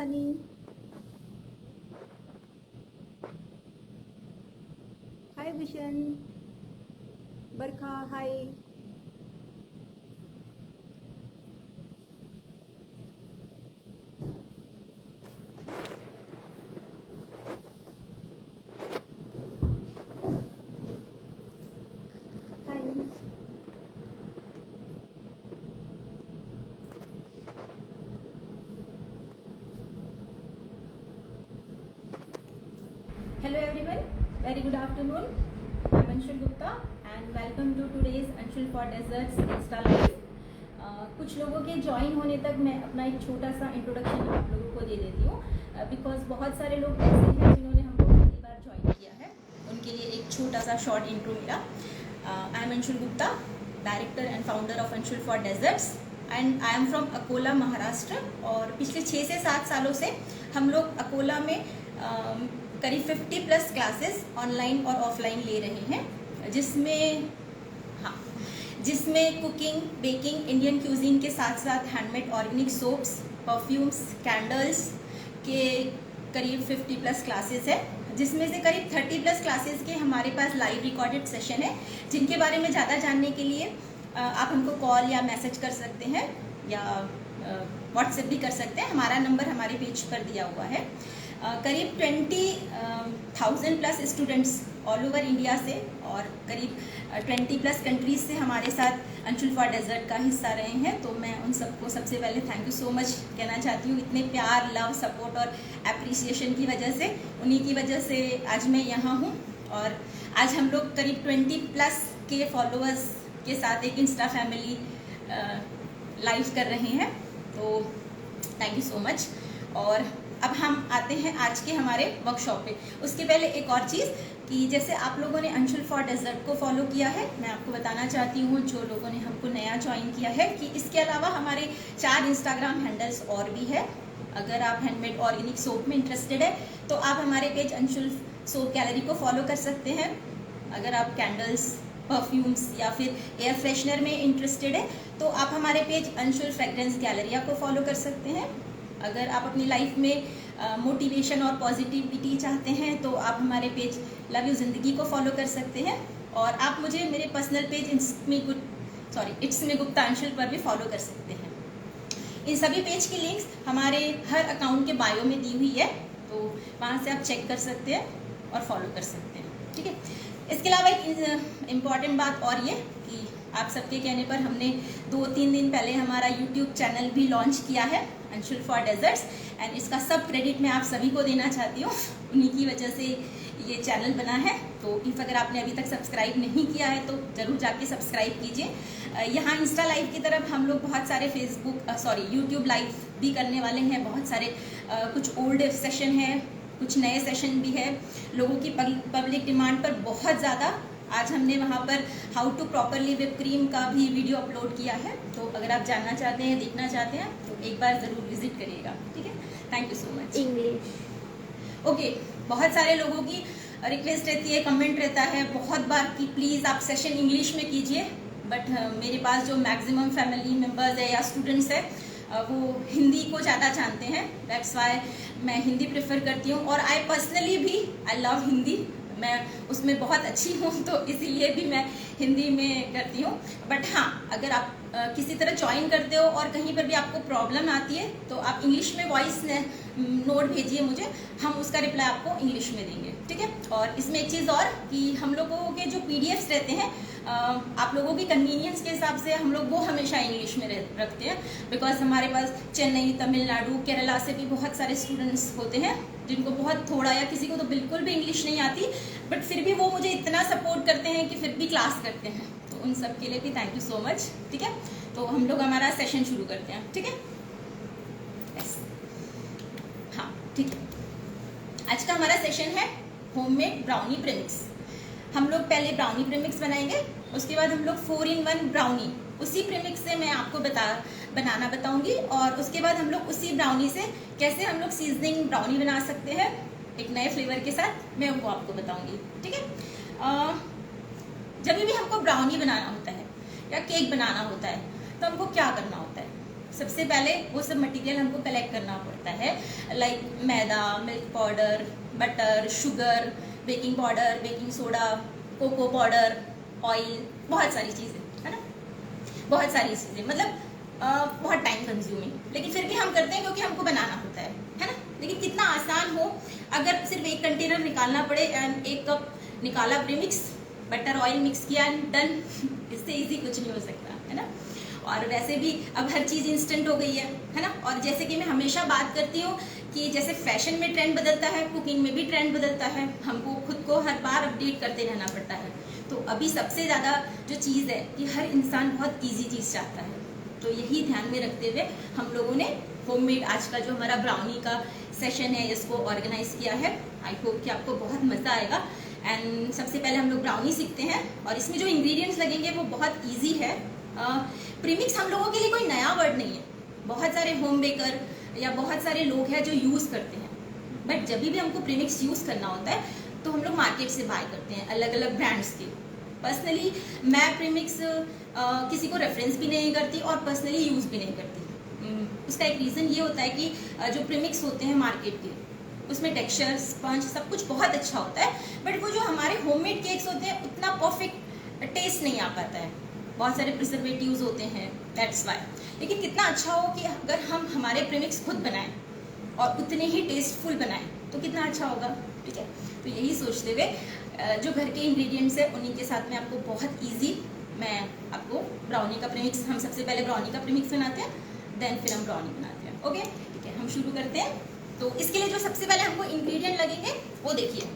honey. Hi Vishan. Barkha, hi. Hi. Hello everyone. Very good afternoon. I'm Anshul Gupta and welcome to today's Anshul for Deserts Insta Live. कुछ लोगों के join होने तक मैं अपना एक छोटा सा इंट्रोडक्शन आप लोगों को दे देती हूँ बिकॉज बहुत सारे लोग ऐसे हैं जिन्होंने हमको पहली बार ज्वाइन किया है, उनके लिए एक छोटा सा शॉर्ट इंट्रो मेरा. I am Anshul Gupta, director and founder of Anshul for desserts and I am from Akola Maharashtra. और पिछले 6 से 7 सालों से हम लोग अकोला में करीब 50+ क्लासेस ऑनलाइन और ऑफलाइन ले रहे हैं, जिसमें कुकिंग, बेकिंग, इंडियन क्यूजीन के साथ साथ handmade organic soaps, perfumes, candles के करीब 50+ क्लासेस है, जिसमें से करीब 30+ क्लासेस के हमारे पास लाइव रिकॉर्डेड सेशन है, जिनके बारे में ज़्यादा जानने के लिए आप हमको कॉल या मैसेज कर सकते हैं या व्हाट्सएप भी कर सकते हैं. हमारा नंबर हमारे पेज पर दिया हुआ है. करीब 20,000+ स्टूडेंट्स ऑल ओवर इंडिया से और करीब 20+ कंट्रीज से हमारे साथ अंशुल फॉर डेजर्ट का हिस्सा रहे हैं. तो मैं उन सबको सबसे पहले थैंक यू सो मच कहना चाहती हूँ. इतने प्यार, लव, सपोर्ट और एप्रिसिएशन की वजह से, उन्हीं की वजह से आज मैं यहाँ हूँ. और आज हम लोग करीब 20+ के फॉलोअर्स के साथ एक इंस्टा फैमिली लाइव कर रहे हैं. तो थैंक यू सो मच. और अब हम आते हैं आज के हमारे वर्कशॉप पे. उसके पहले एक और चीज़ कि जैसे आप लोगों ने अंशुल फॉर डेजर्ट को फॉलो किया है, मैं आपको बताना चाहती हूँ जो लोगों ने हमको नया ज्वाइन किया है कि इसके अलावा हमारे 4 इंस्टाग्राम हैंडल्स और भी है. अगर आप हैंडमेड ऑर्गेनिक सोप में इंटरेस्टेड है तो आप हमारे पेज अंशुल सोप गैलरी को फॉलो कर सकते हैं. अगर आप कैंडल्स, परफ्यूम्स या फिर एयर फ्रेशनर में इंटरेस्टेड है तो आप हमारे पेज अंशुल फ्रेग्रेंस गैलरिया को फॉलो कर सकते हैं. अगर आप अपनी लाइफ में मोटिवेशन और पॉजिटिविटी चाहते हैं तो आप हमारे पेज लव यू जिंदगी को फॉलो कर सकते हैं. और आप मुझे मेरे personal page it's me Gupta Anshul पर भी फॉलो कर सकते हैं. इन सभी पेज की लिंक्स हमारे हर अकाउंट के बायो में दी हुई है, तो वहाँ से आप चेक कर सकते हैं और फॉलो कर सकते हैं. ठीक है. इसके अलावा एक इम्पॉर्टेंट बात और ये कि आप सबके कहने पर हमने 2-3 दिन पहले हमारा यूट्यूब चैनल भी लॉन्च किया है, अंशुल फॉर डेजर्ट्स. एंड इसका सब क्रेडिट मैं आप सभी को देना चाहती हूँ. उन्हीं की वजह से ये चैनल बना है. तो इफ अगर आपने अभी तक सब्सक्राइब नहीं किया है तो ज़रूर जाके सब्सक्राइब कीजिए. यहाँ इंस्टा लाइव की तरफ हम लोग बहुत सारे यूट्यूब लाइव भी करने वाले हैं. बहुत सारे कुछ ओल्ड सेशन है, कुछ नए सेशन भी है. लोगों की पब्लिक डिमांड पर बहुत ज़्यादा आज हमने वहाँ पर how to properly whip cream का भी वीडियो अपलोड किया है. तो अगर आप जानना चाहते हैं, देखना चाहते हैं तो एक बार ज़रूर विजिट करिएगा. ठीक है. Thank you so much. English. Okay. बहुत सारे लोगों की रिक्वेस्ट रहती है, कमेंट रहता है बहुत बार कि प्लीज़ आप सेशन इंग्लिश में कीजिए. बट मेरे पास जो मैक्सिमम फैमिली मेम्बर्स है या स्टूडेंट्स है वो हिंदी को ज़्यादा जानते हैं. दैट्स वाई मैं हिंदी प्रेफर करती हूँ. और आई पर्सनली भी आई लव हिंदी. मैं उसमें बहुत अच्छी हूँ तो इसीलिए भी मैं हिंदी में करती हूँ. बट हाँ, अगर आप किसी तरह ज्वाइन करते हो और कहीं पर भी आपको प्रॉब्लम आती है तो आप इंग्लिश में वॉइस नोट भेजिए मुझे, हम उसका रिप्लाई आपको इंग्लिश में देंगे. ठीक है. और इसमें एक चीज़ और कि हम लोगों के जो PDFs रहते हैं आप लोगों की कन्वीनियंस के हिसाब से हम लोग वो हमेशा इंग्लिश में रखते हैं. बिकॉज हमारे पास चेन्नई, तमिलनाडु, केरला से भी बहुत सारे स्टूडेंट्स होते हैं जिनको बहुत थोड़ा या किसी को तो बिल्कुल भी इंग्लिश नहीं आती, बट फिर भी वो मुझे इतना सपोर्ट करते हैं कि फिर भी क्लास करते हैं. तो उन सब के लिए भी थैंक यू सो मच. ठीक है. तो हम लोग हमारा सेशन शुरू करते हैं. ठीक है. यस. हाँ, ठीक है. आज का हमारा सेशन है होममेड ब्राउनी प्रीमिक्स. हम लोग पहले ब्राउनी प्रीमिक्स बनाएंगे, उसके बाद हम लोग 4-in-1 ब्राउनी उसी प्रीमिक्स से मैं आपको बनाना बताऊंगी. और उसके बाद हम लोग उसी ब्राउनी से कैसे हम लोग सीजनिंग ब्राउनी बना सकते हैं एक नए फ्लेवर के साथ, मैं वो आपको बताऊंगी. ठीक है. जब भी हमको ब्राउनी बनाना होता है या केक बनाना होता है तो हमको क्या करना होता है? सबसे पहले वो सब मटेरियल हमको कलेक्ट करना पड़ता है, लाइक मैदा, milk powder, butter, sugar, baking powder, baking soda, cocoa powder, oil, बहुत सारी चीज़ें, है ना, बहुत सारी चीज़ें, मतलब बहुत टाइम कंज्यूमिंग, लेकिन फिर भी हम करते हैं क्योंकि हमको बनाना होता है ना। लेकिन कितना आसान हो अगर सिर्फ एक कंटेनर निकालना पड़े एंड 1 कप निकाला प्रीमिक्स, बटर ऑयल मिक्स किया एंड डन। इससे इजी कुछ नहीं हो सकता, है ना। और वैसे भी अब हर चीज़ इंस्टेंट हो गई है ना। और जैसे कि मैं हमेशा बात करती हूँ कि जैसे फैशन में ट्रेंड बदलता है, कुकिंग में भी ट्रेंड बदलता है, हमको खुद को हर बार अपडेट करते रहना पड़ता है। तो अभी सबसे ज़्यादा जो चीज़ है कि हर इंसान बहुत ईजी चीज़ चाहता है, तो यही ध्यान में रखते हुए हम लोगों ने होममेड आज का जो हमारा ब्राउनी का सेशन है इसको ऑर्गेनाइज किया है। आई होप कि आपको बहुत मज़ा आएगा। एंड सबसे पहले हम लोग ब्राउनी सीखते हैं और इसमें जो इंग्रेडिएंट्स लगेंगे वो बहुत इजी है। प्रीमिक्स हम लोगों के लिए कोई नया वर्ड नहीं है, बहुत सारे होम बेकर या बहुत सारे लोग हैं जो यूज़ करते हैं, बट जब भी हमको प्रीमिक्स यूज़ करना होता है तो हम लोग मार्केट से बाय करते हैं अलग अलग ब्रांड्स के। पर्सनली मैं प्रीमिक्स किसी को रेफरेंस भी नहीं करती और पर्सनली यूज़ भी नहीं करती। उसका एक रीज़न ये होता है कि जो प्रीमिक्स होते हैं मार्केट के उसमें टेक्सचर, स्पंज सब कुछ बहुत अच्छा होता है, बट वो जो हमारे होममेड केक्स होते हैं उतना परफेक्ट टेस्ट नहीं आ पाता है, बहुत सारे प्रिजर्वेटिव्स होते हैं, दैट्स वाई। लेकिन कितना अच्छा हो कि अगर हम हमारे प्रीमिक्स खुद बनाएं और उतने ही टेस्टफुल बनाएं तो कितना अच्छा होगा, ठीक है। तो यही सोचते हुए जो घर के इंग्रेडिएंट्स है उन्हीं के साथ में आपको बहुत इजी मैं आपको ब्राउनी का प्रीमिक्स, हम सबसे पहले ब्राउनी का प्रीमिक्स बनाते हैं, देन फिर हम ब्राउनी बनाते हैं। ओके, ठीक है, हम शुरू करते हैं। तो इसके लिए जो सबसे पहले हमको इंग्रेडिएंट लगेंगे वो देखिए,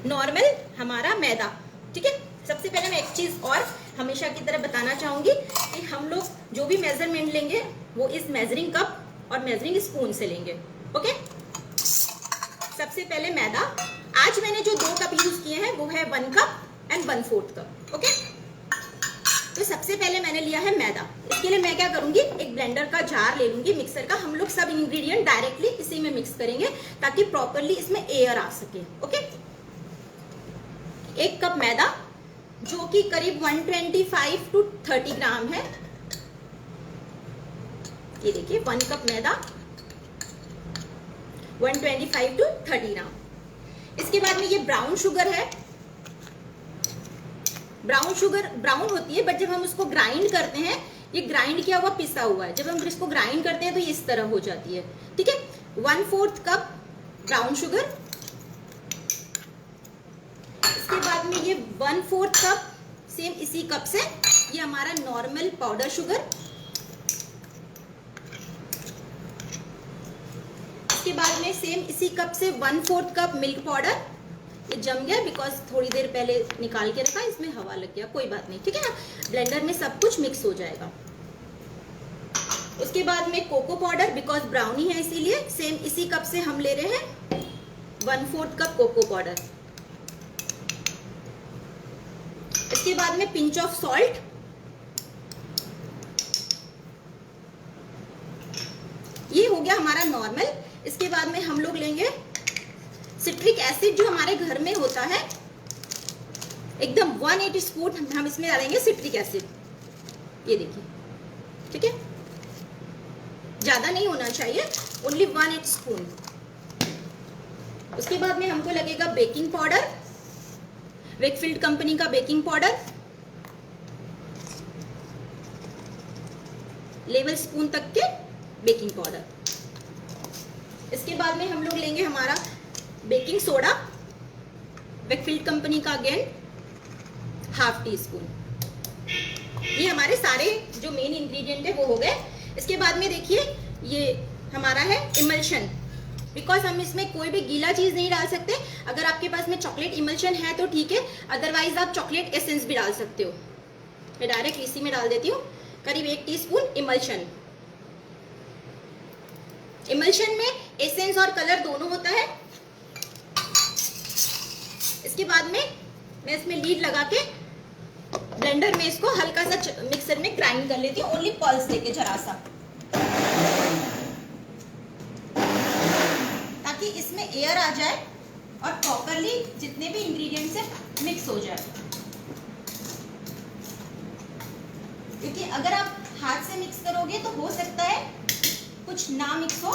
नॉर्मल हमारा मैदा, ठीक है। सबसे पहले मैं एक चीज़ और हमेशा की तरह बताना चाहूँगी कि हम लोग जो भी मेजरमेंट लेंगे वो इस मेजरिंग कप और मेजरिंग स्पून से लेंगे, ओके। सबसे पहले मैदा, आज मैंने जो 2 कप यूज किए हैं वो है 1 कप एंड 1/4 कप, ओके। तो सबसे पहले मैंने लिया है मैदा। इसके लिए मैं क्या करूंगी, एक ब्लेंडर का जार ले लूंगी, मिक्सर का। हम लोग सब इंग्रेडिएंट डायरेक्टली इसी में मिक्स करेंगे ताकि प्रॉपरली इसमें एयर आ सके, ओके। 1 कप मैदा जो कि करीब 125 to 30 ग्राम है। ये देखिए 1 कप मैदा 125 to 30 ग्राम। इसके बाद में ये ब्राउन शुगर है। ब्राउन शुगर ब्राउन होती है बट जब हम उसको ग्राइंड करते हैं, ये ग्राइंड किया हुआ पिसा हुआ है, जब हम इसको ग्राइंड करते हैं तो ये इस तरह हो जाती है, ठीक है। 1/4 कप ब्राउन शुगर। इसके बाद में ये 1/4 कप सेम इसी कप से ये हमारा नॉर्मल पाउडर शुगर। इसके बाद में सेम इसी कप से 1/4 कप मिल्क पाउडर। ये जम गया बिकॉज थोड़ी देर पहले निकाल के रखा, इसमें हवा लग गया, कोई बात नहीं, ठीक है ना। ब्लेंडर में सब कुछ मिक्स हो जाएगा। उसके बाद में कोको पाउडर, बिकॉज ब्राउनी है इसीलिए सेम इसी कप से हम ले रहे हैं 1/4 कप कोको पाउडर। इसके बाद में पिंच ऑफ सॉल्ट। ये हो गया हमारा नॉर्मल। इसके बाद में हम लोग लेंगे सिट्रिक एसिड जो हमारे घर में होता है, एकदम 1/8 स्पून हम इसमें डालेंगे सिट्रिक एसिड। ये देखिए, ठीक है, ज्यादा नहीं होना चाहिए, ओनली 1/8 स्पून। उसके बाद में हमको लगेगा बेकिंग पाउडर, वेकफील्ड कंपनी का बेकिंग पाउडर, लेवल स्पून तक के बेकिंग पाउडर। इसके बाद में हम लोग लेंगे हमारा बेकिंग सोडा, वेकफील्ड कंपनी का अगेन 1/2 टीस्पून। ये हमारे सारे जो मेन इंग्रेडिएंट है वो हो गए। इसके बाद में देखिए ये हमारा है इमल्शन, बिकॉज हम इसमें कोई भी गीला चीज नहीं डाल सकते। अगर आपके पास में चॉकलेट इमल्शन है तो ठीक है, अदरवाइज आप चॉकलेट एसेंस भी डाल सकते हो। मैं डायरेक्ट इसी में डाल देती हूँ करीब 1 टीस्पून इमल्शन। इमल्शन में एसेंस और कलर दोनों होता है। इसके बाद में मैं इसमें लीड लगा के ब्लेंडर में इसको हल्का सा मिक्सर में ग्राइंड कर लेती हूँ, ओनली पल्स देके जरा सा, ताकि इसमें एयर आ जाए और प्रॉपरली जितने भी इंग्रेडिएंट्स है मिक्स हो जाए। क्योंकि अगर आप हाथ से मिक्स करोगे तो हो सकता है कुछ ना मिक्स हो।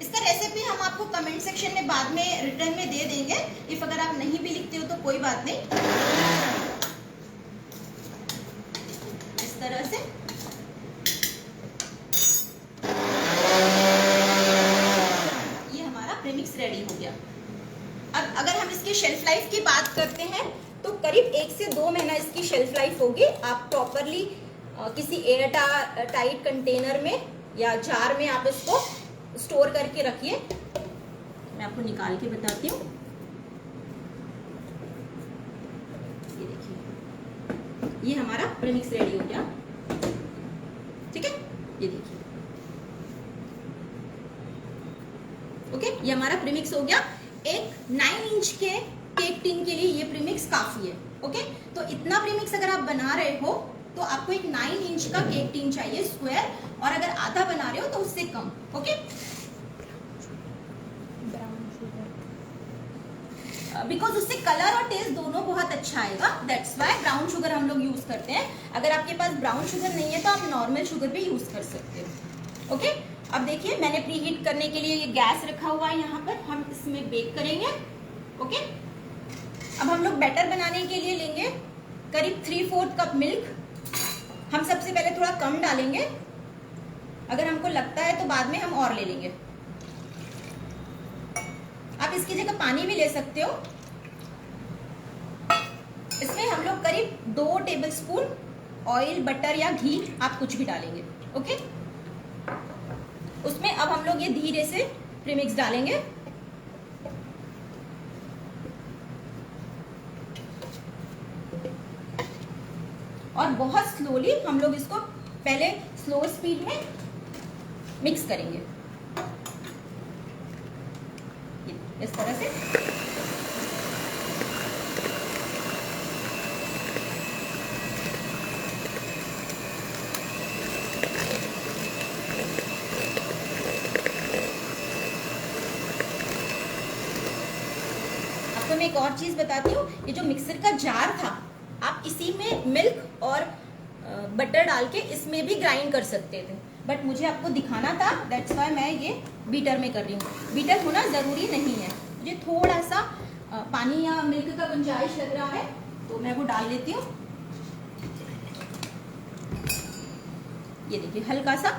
इसका रेसिपी हम आपको कमेंट सेक्शन में बाद में रिटर्न में दे देंगे। इफ अगर आप नहीं भी लिखते हो तो कोई बात नहीं। इस तरह से ये हमारा प्रीमिक्स रेडी हो गया। अब अगर हम इसकी शेल्फ लाइफ की बात करते हैं तो करीब 1 से 2 महीना इसकी शेल्फ लाइफ होगी। आप प्रॉपरली किसी एयर टाइट कंटेनर में या जार में आप इसको स्टोर करके रखिए। मैं आपको निकाल के बताती हूँ। ये देखिए, ये हमारा प्रीमिक्स रेडी हो गया। ठीक है, ये देखिए। ओके, ये हमारा प्रीमिक्स हो गया। एक 9 इंच के केक टिन के लिए ये प्रीमिक्स काफी है। ओके, तो इतना प्रीमिक्स अगर आप बना रहे हो तो आपको एक 9 इंच का केक टिन चाहिए स्क्वायर, और अगर आधा बना रहे हो तो उससे कम। ओके, बिकॉज उससे कलर और टेस्ट दोनों बहुत अच्छा आएगा, दैट्स वाई ब्राउन शुगर हम लोग यूज करते हैं। अगर आपके पास ब्राउन शुगर नहीं है तो आप नॉर्मल शुगर भी यूज कर सकते हो। ओके, अब देखिए मैंने प्री हीट करने के लिए ये गैस रखा हुआ है, यहाँ पर हम इसमें बेक करेंगे। ओके, अब हम लोग बैटर बनाने के लिए लेंगे करीब 3/4 कप मिल्क। हम सबसे पहले थोड़ा कम डालेंगे, अगर हमको लगता है तो बाद में हम और ले लेंगे। आप इसकी जगह पानी भी ले सकते हो। इसमें हम लोग करीब 2 टेबलस्पून ऑयल, बटर या घी, आप कुछ भी डालेंगे। ओके, उसमें अब हम लोग ये धीरे से प्रीमिक्स डालेंगे। और बहुत स्लोली हम लोग इसको पहले स्लो स्पीड में मिक्स करेंगे, इस तरह से। आपको मैं एक और चीज बताती हूँ, ये जो मिक्सर का जार था आप इसी में मिल्क और बटर डाल के इसमें भी ग्राइंड कर सकते थे, बट मुझे आपको दिखाना था, दैट्स वाई मैं ये बीटर में कर रही हूँ। बीटर होना जरूरी नहीं है, मुझे थोड़ा सा पानी या मिल्क का गुंजाइश लग रहा है तो मैं वो डाल लेती हूँ। ये देखिए, हल्का सा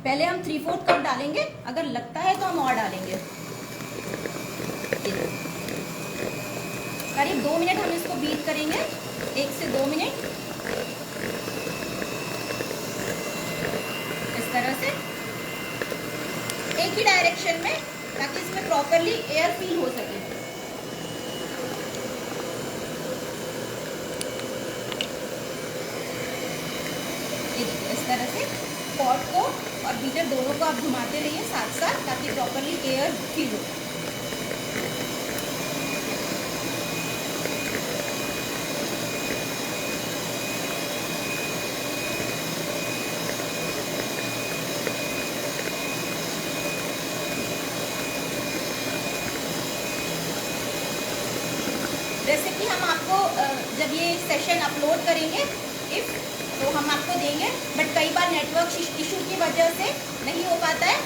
पहले हम 3/4 कप डालेंगे, अगर लगता है तो हम और डालेंगे। करीब 2 मिनट हम इसको बीट करेंगे, 1 से 2 मिनट, इस तरह से एक ही डायरेक्शन में, ताकि इसमें प्रॉपरली एयर फील हो सके। इस तरह से पॉट को और बीटर दोनों को आप घुमाते रहिए साथ साथ, ताकि प्रॉपरली एयर फील हो। रेसिपी हम आपको जब ये सेशन अपलोड करेंगे तो हम आपको देंगे, बट कई बार नेटवर्क इशू की वजह से नहीं हो पाता है।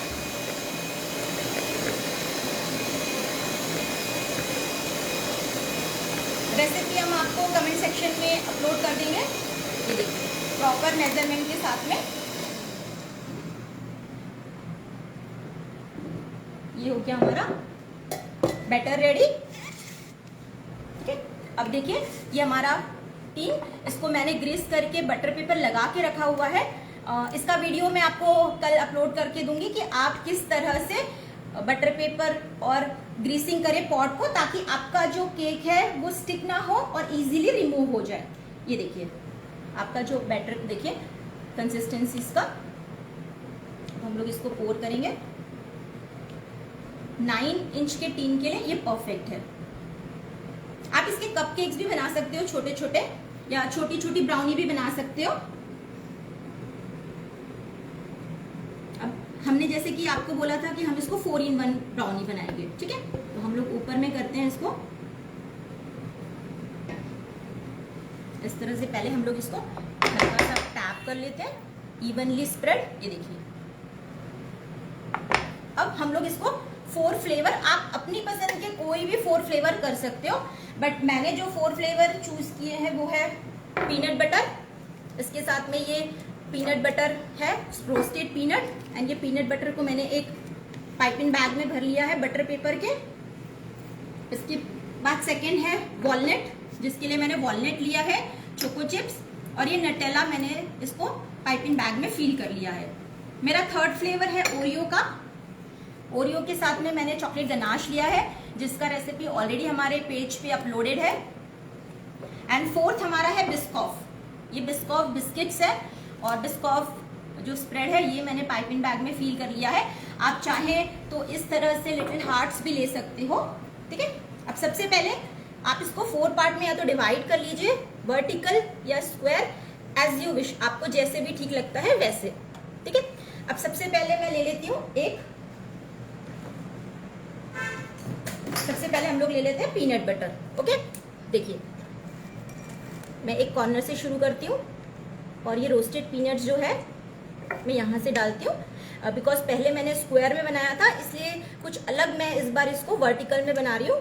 रेसिपी हम आपको कमेंट सेक्शन में अपलोड कर देंगे। ये देखिए, प्रॉपर मेजरमेंट के साथ में। ये हो गया हमारा बैटर रेडी। अब देखिए, ये हमारा टीन, इसको मैंने ग्रीस करके बटर पेपर लगा के रखा हुआ है। इसका वीडियो मैं आपको कल अपलोड करके दूंगी कि आप किस तरह से बटर पेपर और ग्रीसिंग करें पॉट को, ताकि आपका जो केक है वो स्टिक ना हो और इजीली रिमूव हो जाए। ये देखिए, आपका जो बैटर देखिए कंसिस्टेंसी इसका। हम लोग इसको पोर करेंगे। 9 इंच के टीन के लिए ये परफेक्ट है। आप इसके कपकेक्स भी बना सकते हो छोटे छोटे, या छोटी छोटी ब्राउनी भी बना सकते हो। अब हमने जैसे कि आपको बोला था कि हम इसको 4-in-1 ब्राउनी बनाएंगे, ठीक है। तो हम लोग ऊपर में करते हैं इसको, इस तरह से पहले हम लोग इसको हल्का सा टैप कर लेते हैं, इवनली स्प्रेड। ये देखिए, अब हम लोग इसको 4 फ्लेवर, आप अपनी पसंद के कोई भी 4 फ्लेवर कर सकते हो, बट मैंने जो 4 फ्लेवर चूज किए हैं वो है पीनट बटर, इसके साथ में ये पीनट बटर है रोस्टेड पीनट, एंड ये पीनट बटर को मैंने एक पाइपिंग बैग में भर लिया है बटर पेपर के। इसके बाद सेकंड है वॉलनट, जिसके लिए मैंने वॉलनट लिया है, चोको चिप्स, और ये नटेला मैंने इसको पाइपिंग बैग में फिल कर लिया है। मेरा थर्ड फ्लेवर है ओरियो का, ओरियो के साथ में मैंने चॉकलेट गनाश लिया है, जिसका रेसिपी ऑलरेडी हमारे पेज पे अपलोडेड है। एंड फोर्थ हमारा है बिस्कॉफ, ये बिस्कॉफ बिस्किट्स है, और बिस्कॉफ जो स्प्रेड है ये मैंने पाइपिंग बैग में फिल कर लिया है। आप चाहें तो इस तरह से लिटिल हार्ट्स भी ले सकते हो, ठीक है। अब सबसे पहले आप इसको 4 पार्ट में या तो डिवाइड कर लीजिए, वर्टिकल या स्क्वायर, एज यू विश, आपको जैसे भी ठीक लगता है वैसे, ठीक है। अब सबसे पहले मैं ले लेती हूँ सबसे पहले हम लोग ले लेते हैं पीनट बटर, ओके। देखिए, मैं एक कॉर्नर से शुरू करती हूँ, और ये रोस्टेड पीनट्स जो है मैं यहाँ से डालती हूँ, बिकॉज पहले मैंने स्क्वायर में बनाया था, इसलिए कुछ अलग मैं इस बार इसको वर्टिकल में बना रही हूँ।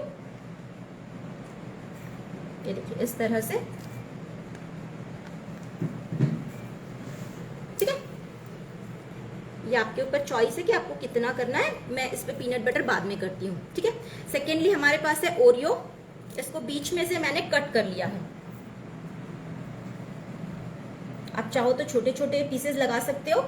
ये देखिए, इस तरह से, ठीक है। ये आपके ऊपर चॉइस है कि आपको कितना करना है, मैं इस पे पीनट बटर बाद में करती हूँ, ठीक है। सेकेंडली हमारे पास है ओरियो, इसको बीच में से मैंने कट कर लिया है। आप चाहो तो छोटे छोटे पीसेस लगा सकते हो,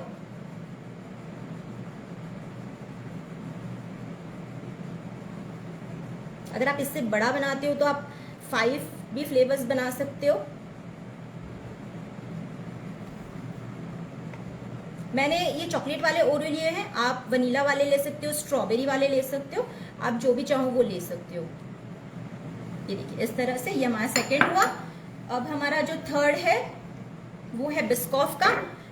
अगर आप इससे बड़ा बनाते हो तो आप 5 भी फ्लेवर्स बना सकते हो। मैंने ये चॉकलेट वाले ओरियो लिए हैं, आप वनीला वाले ले सकते हो, स्ट्रॉबेरी वाले ले सकते हो, आप जो भी चाहो वो ले सकते हो। ये देखिए, इस तरह से ये हमारा सेकेंड हुआ। अब हमारा जो थर्ड है वो है बिस्कॉफ का।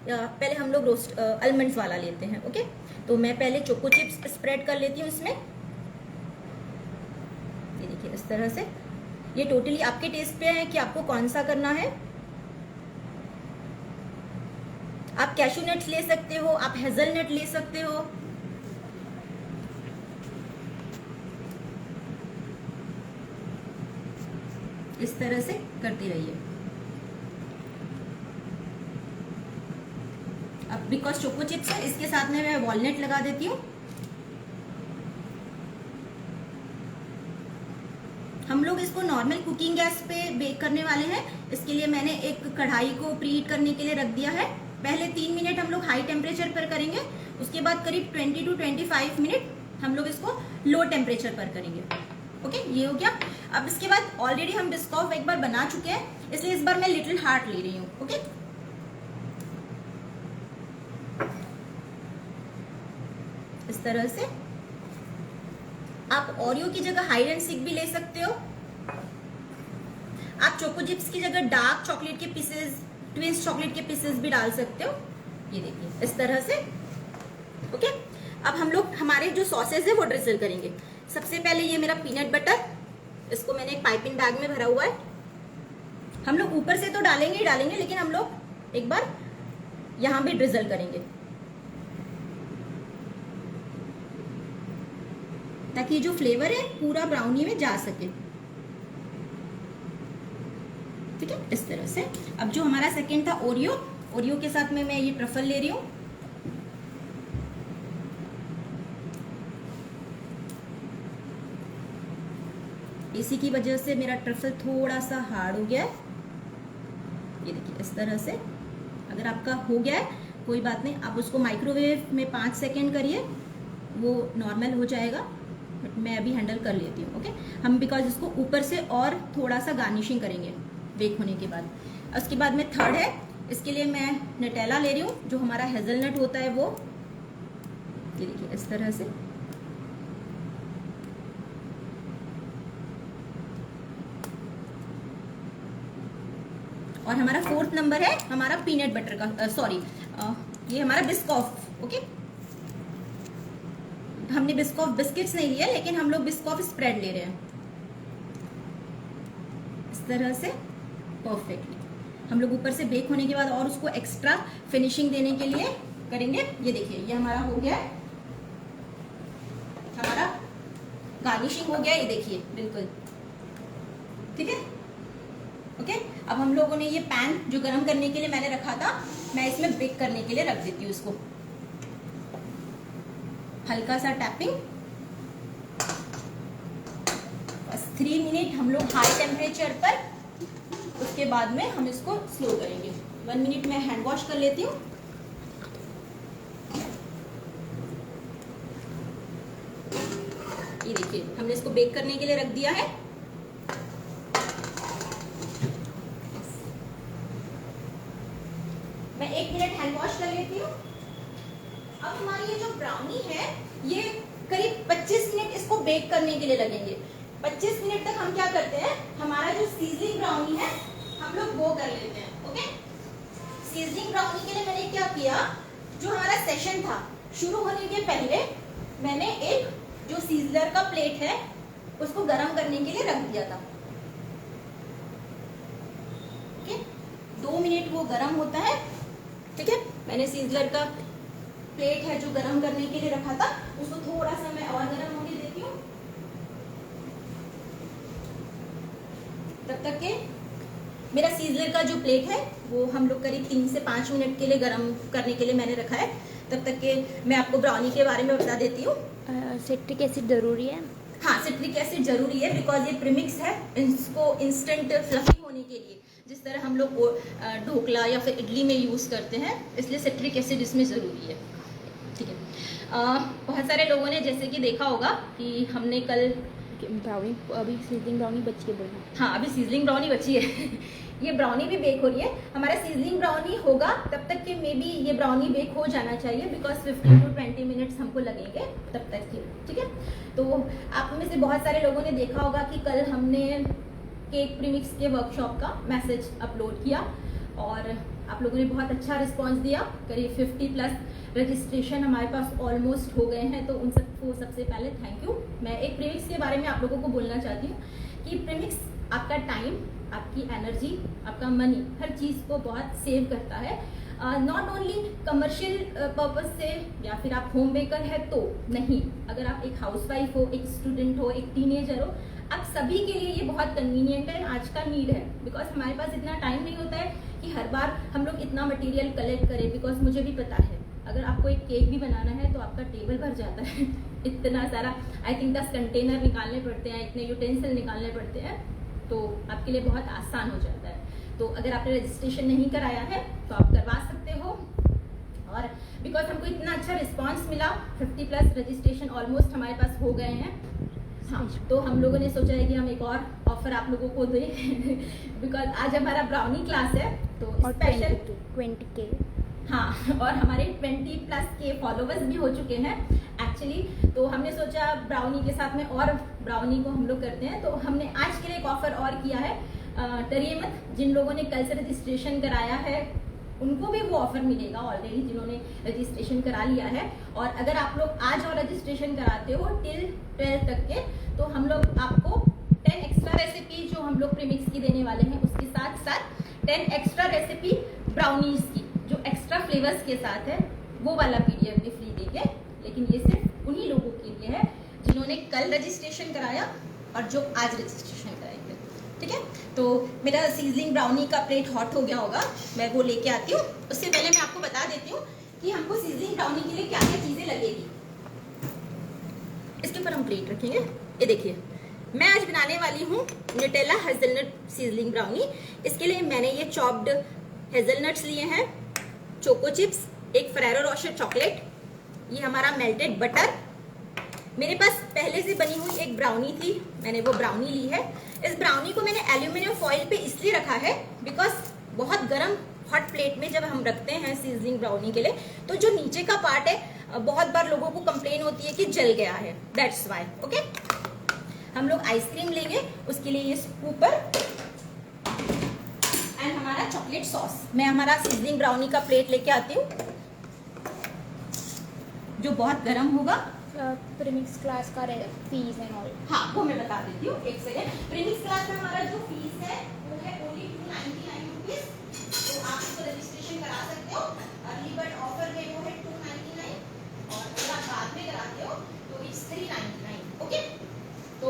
पहले हम लोग रोस्ट आलमंड्स वाला लेते हैं, ओके। तो मैं पहले चोको चिप्स स्प्रेड कर लेती हूँ इसमें। ये देखिए, इस तरह से। ये टोटली आपके टेस्ट पे है कि आपको कौन सा करना है। आप कैशू नट्स ले सकते हो, आप हेजलनट ले सकते हो, इस तरह से करते रहिए। अब बिकॉज चोको चिप्स है, इसके साथ में मैं वॉलनट लगा देती हूँ। हम लोग इसको नॉर्मल कुकिंग गैस पे बेक करने वाले हैं, इसके लिए मैंने एक कढ़ाई को प्रीहीट करने के लिए रख दिया है। पहले 3 मिनट हम लोग हाई टेम्परेचर पर करेंगे, उसके बाद करीब 20 to 25 मिनट हम लोग इसको लो टेम्परेचर पर करेंगे, ओके। ये हो गया। अब इसके बाद ऑलरेडी हम बिस्कॉफ एक बार बना चुके हैं, इसलिए इस बार मैं लिटिल हार्ट ले रही हूँ, ओके। इस तरह से आप ओरियो की जगह हाइड एंड सीक भी ले सकते हो। आप चोको चिप्स की जगह डार्क चॉकलेट के पीसेस, ट्विंस चॉकलेट के पीसेस भी डाल सकते हो। ये देखिए, इस तरह से, ओके। अब हम लोग हमारे जो सॉसेज है वो ड्रिजल करेंगे। सबसे पहले ये मेरा पीनट बटर, इसको मैंने एक पाइपिंग बैग में भरा हुआ है। हम लोग ऊपर से तो डालेंगे ही डालेंगे, लेकिन हम लोग एक बार यहां भी ड्रिजल करेंगे, ताकि जो फ्लेवर है पूरा ब्राउनी में जा सके, ठीक है। इस तरह से। अब जो हमारा सेकंड था ओरियो, ओरियो के साथ में मैं ये ट्रफल ले रही हूँ। इसी की वजह से मेरा ट्रफल थोड़ा सा हार्ड हो गया है। ये देखिए, इस तरह से। अगर आपका हो गया है कोई बात नहीं, आप उसको माइक्रोवेव में 5 सेकेंड करिए, वो नॉर्मल हो जाएगा। बट मैं अभी हैंडल कर लेती हूँ, ओके। हम बिकॉज इसको ऊपर से और थोड़ा सा गार्निशिंग करेंगे बेक होने के बाद। उसके बाद में थर्ड है, इसके लिए मैं नटेला ले रही हूँ, जो हमारा हेजलनट होता है वो। ये देखिए, इस तरह से। और हमारा फोर्थ नंबर है हमारा पीनट बटर का, सॉरी ये हमारा बिस्कॉफ, ओके। हमने बिस्कॉफ बिस्किट्स नहीं लिया, लेकिन हम लोग बिस्कॉफ स्प्रेड ले रहे हैं, इस तरह से। परफेक्ट। हम लोग ऊपर से बेक होने के बाद और उसको एक्स्ट्रा फिनिशिंग देने के लिए करेंगे। ये देखिए, ये हमारा हो गया, हमारा गार्निशिंग हो गया, ये देखिए बिल्कुल ठीक है। ओके, अब हम लोगों ने ये पैन जो गरम करने के लिए मैंने रखा था, मैं इसमें बेक करने के लिए रख देती हूँ इसको। हल्का सा टैपिंग, बस 3 मिनट हम लोग हाई टेम्परेचर पर, उसके बाद में हम इसको स्लो करेंगे। 1 मिनट में हैंड वॉश कर लेती हूँ। ये देखिए, हमने इसको बेक करने के लिए रख दिया है। मैं 1 मिनट हैंड वॉश कर लेती हूँ। अब हमारी ये जो ब्राउनी है, ये करीब 25 मिनट इसको बेक करने के लिए लगेंगे। 25 मिनट तक हम क्या करते हैं, हमारा जो सीजनिंग ब्राउनी है हम लोग वो कर लेते हैं। ओके, सीजनिंग ब्राउनी के लिए मैंने क्या किया, जो हमारा सेशन था शुरू होने के पहले मैंने एक जो सीजलर का प्लेट है उसको गर्म करने के लिए रख दिया था। ओके, 2 मिनट वो गर्म होता है। ठीक है, मैंने सीजलर का प्लेट है जो गर्म करने के लिए रखा था, उसको थोड़ा सा मैं और गर्म होने देती हूँ, तब तक के मेरा सीजलर का जो प्लेट है वो हम लोग करीब 3 से 5 मिनट के लिए गर्म करने के लिए मैंने रखा है। तब तक के मैं आपको ब्राउनी के बारे में बता देती हूँ। सिट्रिक एसिड जरूरी है? हाँ, सिट्रिक एसिड जरूरी है, बिकॉज ये प्रीमिक्स है, इसको इंस्टेंट फ्लफी होने के लिए, जिस तरह हम लोग ढोकला या फिर इडली में यूज़ करते हैं, इसलिए सिट्रिक एसिड इसमें ज़रूरी है। ठीक है, बहुत सारे लोगों ने जैसे कि देखा होगा कि हमने कल ब्राउनी, अभी सीजनिंग ब्राउनी बची है बोलना। हाँ, अभी सीजनिंग ब्राउनी बची है ये ब्राउनी भी बेक हो रही है। हमारा सीजनिंग ब्राउनी होगा तब तक कि मे बी ये ब्राउनी बेक हो जाना चाहिए, बिकॉज 15 to 20 मिनट्स हमको लगेंगे तब तक के। ठीक है, तो आप में से बहुत सारे लोगों ने देखा होगा कि कल हमने केक प्रीमिक्स के वर्कशॉप का मैसेज अपलोड किया और आप लोगों ने बहुत अच्छा रिस्पॉन्स दिया। करीब 50+ रजिस्ट्रेशन हमारे पास ऑलमोस्ट हो गए हैं, तो उन सबको सबसे पहले थैंक यू। मैं एक प्रीमिक्स के बारे में आप लोगों को बोलना चाहती हूँ कि प्रीमिक्स आपका टाइम, आपकी एनर्जी, आपका मनी, हर चीज़ को बहुत सेव करता है। नॉट ओनली कमर्शियल पर्पज से या फिर आप होम बेकर है तो नहीं, अगर आप एक हाउसवाइफ हो, एक स्टूडेंट हो, एक टीनेजर हो, आप सभी के लिए ये बहुत कन्वीनियंट है, आज का नीड है। बिकॉज हमारे पास इतना टाइम नहीं होता है कि हर बार हम लोग इतना मटेरियल कलेक्ट करें। बिकॉज मुझे भी पता है, अगर आपको एक केक भी बनाना है तो आपका टेबल भर जाता है इतना सारा, आई थिंक 10 कंटेनर निकालने पड़ते हैं, इतने यूटेंसिल निकालने पड़ते हैं, तो आपके लिए बहुत आसान हो जाता है। तो अगर आपने रजिस्ट्रेशन नहीं कराया है तो आप करवा सकते हो। और बिकॉज हमको इतना अच्छा रिस्पांस मिला, 50+ रजिस्ट्रेशन ऑलमोस्ट हमारे पास हो गए हैं। हाँ, तो हम लोगों ने सोचा है कि हम एक और ऑफर आप लोगों को दें बिकॉज आज हमारा ब्राउनी क्लास है तो स्पेशल 20K। हाँ, और हमारे 20+ के फॉलोवर्स भी हो चुके हैं एक्चुअली। तो हमने सोचा ब्राउनी के साथ में और ब्राउनी को हम लोग करते हैं, तो हमने आज के लिए एक ऑफर और किया है। डरिए मत, जिन लोगों ने कल से रजिस्ट्रेशन कराया है उनको भी वो ऑफर मिलेगा ऑलरेडी, जिन्होंने रजिस्ट्रेशन करा लिया है। और अगर आप लोग आज और रजिस्ट्रेशन कराते हो टिल 12 तक के, तो हम लोग आपको 10 एक्स्ट्रा रेसिपी जो हम लोग प्रीमिक्स की देने वाले हैं, उसके साथ साथ 10 एक्स्ट्रा रेसिपी ब्राउनीज की जो एक्स्ट्रा फ्लेवर्स के साथ है, वो वाला PDF भी फ्री देंगे। लेकिन ये सिर्फ उन्हीं लोगों के लिए है जिन्होंने कल रजिस्ट्रेशन कराया और जो आज रजिस्ट्रेशन कराएंगे। ठीक है, तो मेरा सीजनिंग ब्राउनी का प्लेट हॉट हो गया होगा, मैं वो लेके आती हूँ। उससे पहले मैं आपको बता देती हूँ कि हमको सीजनिंग ब्राउनी के लिए क्या क्या चीज़ें लगेगी। इसके ऊपर हम प्लेट रखेंगे। ये देखिए, मैं आज बनाने वाली हूँ न्यूटेला हेज़लनट सीजनिंग ब्राउनी। इसके लिए मैंने ये चॉप्ड हेज़लनट्स लिए हैं, चोको चिप्स, एक फेरेरो रोशर चॉकलेट, ये हमारा मेल्टेड बटर, मेरे पास पहले से बनी हुई एक ब्राउनी थी, मैंने वो ब्राउनी ली है। इस ब्राउनी को मैंने एल्यूमिनियम फॉइल पे इसलिए रखा है बिकॉज बहुत गर्म हॉट प्लेट में जब हम रखते हैं सीजनिंग ब्राउनी के लिए, तो जो नीचे का पार्ट है बहुत बार लोगों को कंप्लेन होती है कि जल गया है, दैट्स वाई। ओके, हम लोग आइसक्रीम लेंगे, उसके लिए ये स्कूपर एंड हमारा चॉकलेट सॉस। मैं हमारा सीजनिंग ब्राउनी का प्लेट लेके आती हूँ जो बहुत गर्म होगा। प्रीमिक्स क्लास का फीस एंड ऑल, हाँ वो मैं बता देती हूँ, एक सेकेंड। प्रीमिक्स क्लास में हमारा जो फीस है वो है ओनली 299 रुपीज। इसको रजिस्ट्रेशन करा सकते हो। अर्ली बर्ड ऑफर में वो है 299 और अगर आप बाद में कराते हो तो इट्स 399। ओके, तो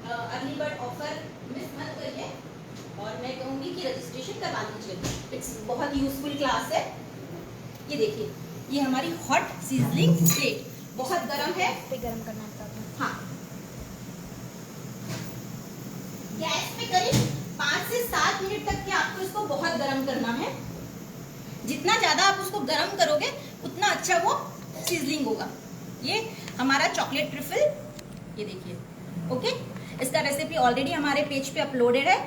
अर्ली बर्ड ऑफर मिस मत करिए और मैं कहूँगी कि रजिस्ट्रेशन करवा लीजिए। इट्स बहुत यूजफुल क्लास है। ये देखिए, ये हमारी हॉट सीजलिंग प्लेट बहुत गर्म है। पे गरम करना पड़ता है। हाँ, गैस पे करीब 5 से 7 मिनट तक के आपको इसको बहुत गर्म करना है। जितना ज्यादा आप उसको गर्म करोगे उतना अच्छा वो सीजलिंग होगा। ये हमारा चॉकलेट ट्रिफल, ये देखिए। ओके, इसका रेसिपी ऑलरेडी हमारे पेज पे अपलोडेड है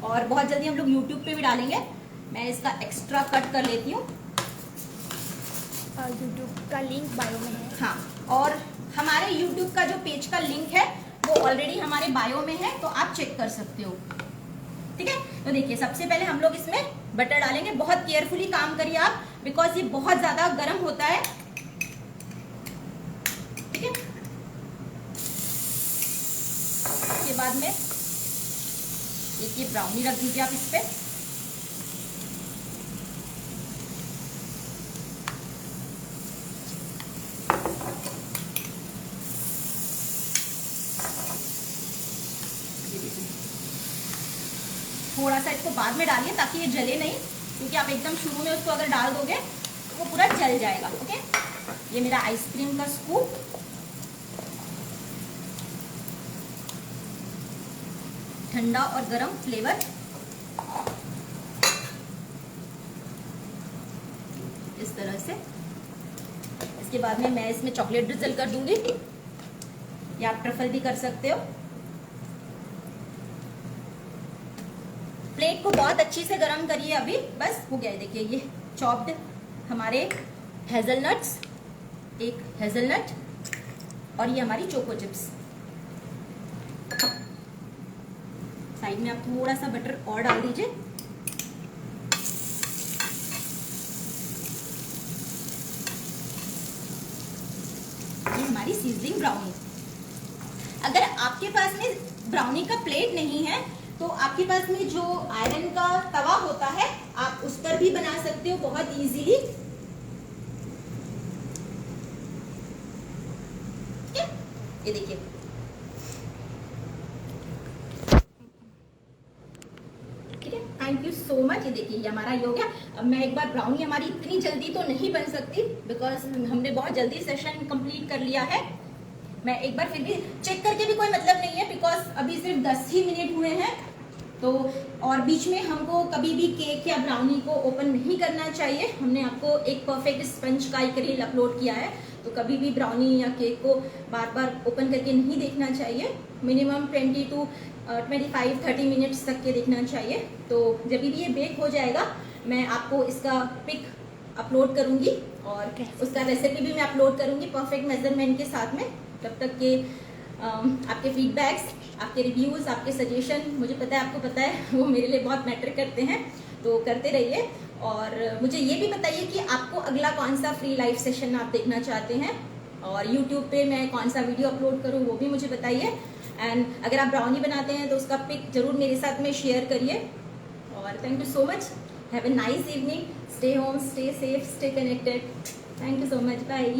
और बहुत जल्दी हम लोग यूट्यूब पे भी डालेंगे। मैं इसका एक्स्ट्रा कट कर लेती हूँ। यूट्यूब का लिंक बायो में है। हाँ, और हमारे यूट्यूब का जो पेज का लिंक है वो ऑलरेडी हमारे बायो में है, तो आप चेक कर सकते हो। ठीक है, तो देखिए सबसे पहले हम लोग इसमें बटर डालेंगे। बहुत केयरफुली काम करिए आप, बिकॉज ये बहुत ज्यादा गर्म होता है। ठीक है, इसके बाद में देखिए ब्राउनी रख दीजिए आप इस पे। थोड़ा सा इसको बाद में डालिए ताकि ये जले नहीं, क्योंकि आप एकदम शुरू में उसको अगर डाल दोगे तो वो पूरा जल जाएगा। ओके, ये मेरा आइसक्रीम का स्कूप। ठंडा और गरम फ्लेवर। इस तरह से। इसके बाद में मैं इसमें चॉकलेट ड्रिजल कर दूंगी, या आप ट्रफल भी कर सकते हो। प्लेट को बहुत अच्छी से गरम करिए। अभी बस हो गया है। देखिए ये चॉप्ड हमारे हेजलनट्स, एक हेजलनट और ये हमारी चोको चिप्स। साइड में आप थोड़ा सा बटर और डाल दीजिए। ये हमारी सीजलिंग ब्राउनी। अगर आपके पास में ब्राउनी का प्लेट नहीं है तो आपके पास में जो आयरन का तवा होता है आप उस पर भी बना सकते हो बहुत इजीली। ये देखिए, ठीक है। Thank you so much. ये देखिए, ये हमारा ये हो गया। अब मैं एक बार, ब्राउनी हमारी इतनी जल्दी तो नहीं बन सकती बिकॉज हमने बहुत जल्दी सेशन कंप्लीट कर लिया है। मैं एक बार फिर भी चेक करके भी कोई मतलब नहीं है, बिकॉज अभी सिर्फ 10 ही मिनट हुए हैं। तो और बीच में हमको कभी भी केक या ब्राउनी को ओपन नहीं करना चाहिए। हमने आपको एक परफेक्ट स्पंज का एक रील अपलोड किया है, तो कभी भी ब्राउनी या केक को बार बार ओपन करके नहीं देखना चाहिए। मिनिमम 20 to 25-30 मिनट्स तक के देखना चाहिए। तो जब भी ये बेक हो जाएगा मैं आपको इसका पिक अपलोड करूंगी और उसका रेसिपी भी मैं अपलोड करूंगी परफेक्ट मेजरमेंट के साथ में। तब तक के आपके फीडबैक्स, आपके रिव्यूज़, आपके सजेशन, मुझे पता है, आपको पता है, वो मेरे लिए बहुत मैटर करते हैं। तो करते रहिए और मुझे ये भी बताइए कि आपको अगला कौन सा फ्री लाइव सेशन आप देखना चाहते हैं और यूट्यूब पे मैं कौन सा वीडियो अपलोड करूँ वो भी मुझे बताइए। एंड अगर आप ब्राउनी बनाते हैं तो उसका पिक जरूर मेरे साथ में शेयर करिए। और thank you so much. Have a nice evening. Stay home, stay safe, stay connected. Thank you so much. Bye.